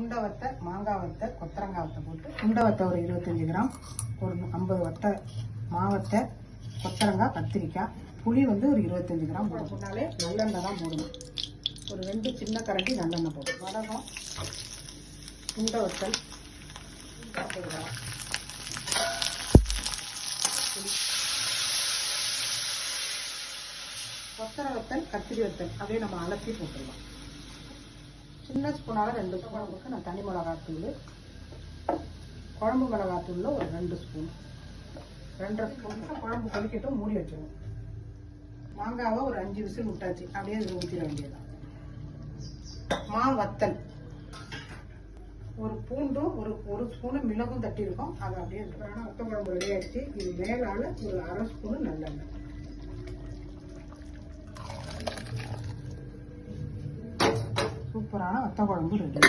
சுண்டை வத்தை, மாங்காய் வத்தை, கொத்தரங்காய் வத்தை போட்டு சுண்டை வத்தை ஒரு 25 கிராம், ஒரு 50 வத்தை மாவத்தை, கொத்தரங்காய், கத்திரிக்காய், புளி வந்து ஒரு 25 கிராம் போடும். முன்னாலே நல்லெண்ணெய் தான் போடணும். ஒரு 2 சின்ன கரண்டி நல்லெண்ணெய் போடும். வடகம், சுண்டை வத்தல், கொத்தரை வத்தல், கத்திரி வத்தல் அப்படியே நம்ம அலசி போட்டுடலாம். சின்ன ஸ்பூனால் 2 ஸ்பூனுக்கு நான் தனி மிளகாத்தூள், குழம்பு மிளகாத்தூளில் ஒரு 2 ஸ்பூன், 2.5 ஸ்பூனுக்கு குழம்பு கொதிக்கட்டும், மூடி வச்சிடணும். மாங்காவை ஒரு 5 விசில் விட்டாச்சு, அப்படியே இதில் ஊற்றிட வேண்டியதான். வத்தல், ஒரு பூண்டும் ஒரு ஸ்பூனு மிளகும் தட்டியிருக்கோம், அதை அப்படியே வத்த குழம்பு ரெடி ஆயிடுச்சு. இது மேலால் ஒரு 1/2 ஸ்பூனு நல்லெண்ணெய். சூப்பரான வத்த குழம்பு ரெடி.